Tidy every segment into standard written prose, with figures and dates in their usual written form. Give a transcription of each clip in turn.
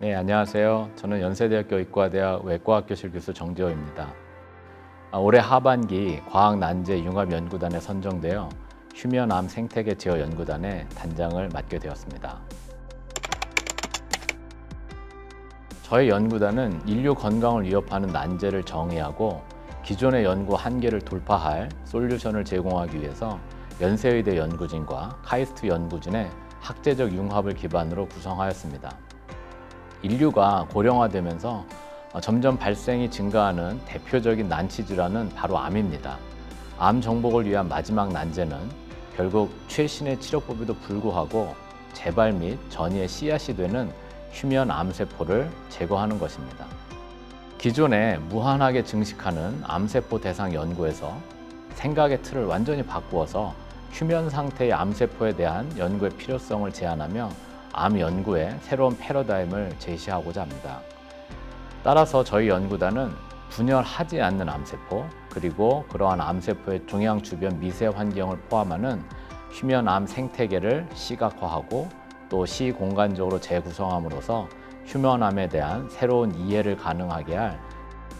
네, 안녕하세요. 저는 연세대학교 의과대학 외과학교실 교수 정재호입니다. 올해 하반기 과학난제 융합연구단에 선정되어 휴면암 생태계 제어 연구단의 단장을 맡게 되었습니다. 저희 연구단은 인류 건강을 위협하는 난제를 정의하고 기존의 연구 한계를 돌파할 솔루션을 제공하기 위해서 연세의대 연구진과 카이스트 연구진의 학제적 융합을 기반으로 구성하였습니다. 인류가 고령화되면서 점점 발생이 증가하는 대표적인 난치 질환은 바로 암입니다. 암 정복을 위한 마지막 난제는 결국 최신의 치료법에도 불구하고 재발 및 전이의 씨앗이 되는 휴면 암세포를 제거하는 것입니다. 기존에 무한하게 증식하는 암세포 대상 연구에서 생각의 틀을 완전히 바꾸어서 휴면 상태의 암세포에 대한 연구의 필요성을 제안하며 암 연구의 새로운 패러다임을 제시하고자 합니다. 따라서 저희 연구단은 분열하지 않는 암세포, 그리고 그러한 암세포의 종양 주변 미세 환경을 포함하는 휴면암 생태계를 시각화하고 또 시공간적으로 재구성함으로써 휴면암에 대한 새로운 이해를 가능하게 할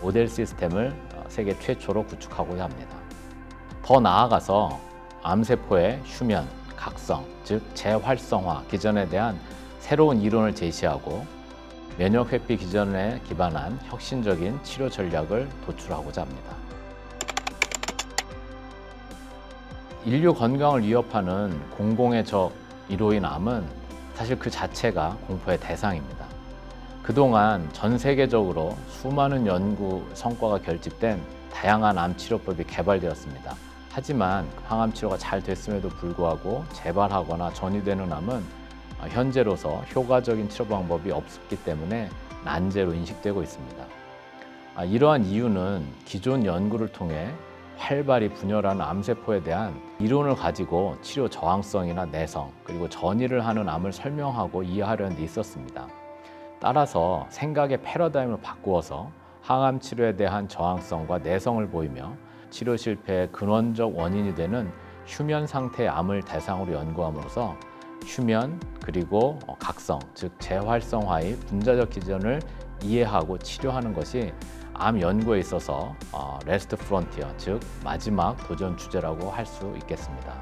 모델 시스템을 세계 최초로 구축하고자 합니다. 더 나아가서 암세포의 휴면, 각성, 즉 재활성화 기전에 대한 새로운 이론을 제시하고 면역 회피 기전에 기반한 혁신적인 치료 전략을 도출하고자 합니다. 인류 건강을 위협하는 공공의 적으로 인한 암은 사실 그 자체가 공포의 대상입니다. 그동안 전 세계적으로 수많은 연구 성과가 결집된 다양한 암 치료법이 개발되었습니다. 하지만 항암 치료가 잘 됐음에도 불구하고 재발하거나 전이되는 암은 현재로서 효과적인 치료 방법이 없기 때문에 난제로 인식되고 있습니다. 이러한 이유는 기존 연구를 통해 활발히 분열하는 암세포에 대한 이론을 가지고 치료 저항성이나 내성, 그리고 전이를 하는 암을 설명하고 이해하려는 데 있었습니다. 따라서 생각의 패러다임을 바꾸어서 항암 치료에 대한 저항성과 내성을 보이며 치료 실패의 근원적 원인이 되는 휴면 상태의 암을 대상으로 연구함으로써 휴면 그리고 각성, 즉 재활성화의 분자적 기전을 이해하고 치료하는 것이 암 연구에 있어서 레스트 프론티어, 즉 마지막 도전 주제라고 할 수 있겠습니다.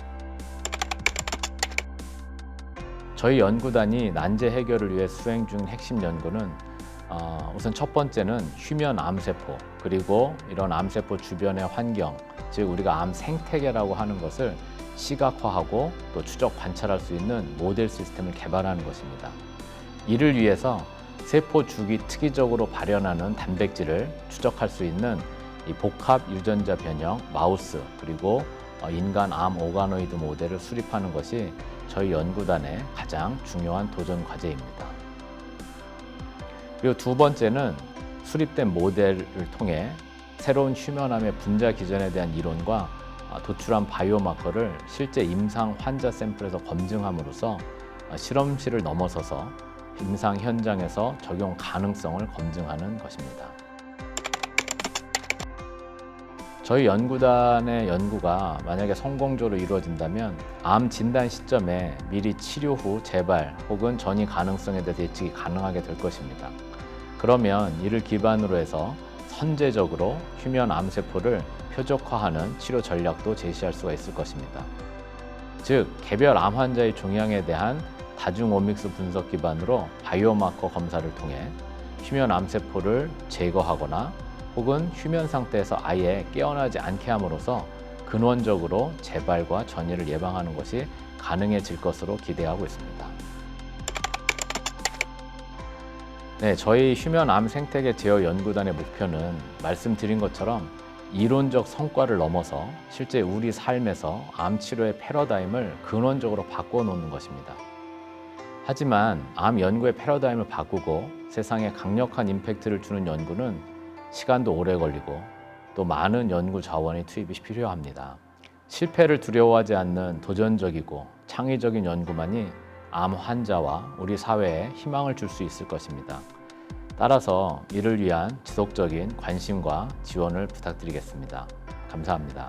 저희 연구단이 난제 해결을 위해 수행 중인 핵심 연구는 우선 첫 번째는 휴면 암세포, 그리고 이런 암세포 주변의 환경, 즉 우리가 암 생태계라고 하는 것을 시각화하고 또 추적 관찰할 수 있는 모델 시스템을 개발하는 것입니다. 이를 위해서 세포 주기 특이적으로 발현하는 단백질을 추적할 수 있는 이 복합 유전자 변형 마우스, 그리고 인간 암 오가노이드 모델을 수립하는 것이 저희 연구단의 가장 중요한 도전 과제입니다. 그리고 두 번째는 수립된 모델을 통해 새로운 휴면암의 분자 기전에 대한 이론과 도출한 바이오마커를 실제 임상 환자 샘플에서 검증함으로써 실험실을 넘어서서 임상 현장에서 적용 가능성을 검증하는 것입니다. 저희 연구단의 연구가 만약에 성공적으로 이루어진다면 암 진단 시점에 미리 치료 후 재발 혹은 전이 가능성에 대해서 예측이 가능하게 될 것입니다. 그러면 이를 기반으로 해서 선제적으로 휴면 암세포를 표적화하는 치료 전략도 제시할 수가 있을 것입니다. 즉, 개별 암 환자의 종양에 대한 다중 오믹스 분석 기반으로 바이오마커 검사를 통해 휴면 암세포를 제거하거나 혹은 휴면 상태에서 아예 깨어나지 않게 함으로써 근원적으로 재발과 전이를 예방하는 것이 가능해질 것으로 기대하고 있습니다. 네, 저희 휴면암 생태계 제어 연구단의 목표는 말씀드린 것처럼 이론적 성과를 넘어서 실제 우리 삶에서 암 치료의 패러다임을 근원적으로 바꿔 놓는 것입니다. 하지만 암 연구의 패러다임을 바꾸고 세상에 강력한 임팩트를 주는 연구는 시간도 오래 걸리고 또 많은 연구 자원이 투입이 필요합니다. 실패를 두려워하지 않는 도전적이고 창의적인 연구만이 암 환자와 우리 사회에 희망을 줄 수 있을 것입니다. 따라서 이를 위한 지속적인 관심과 지원을 부탁드리겠습니다. 감사합니다.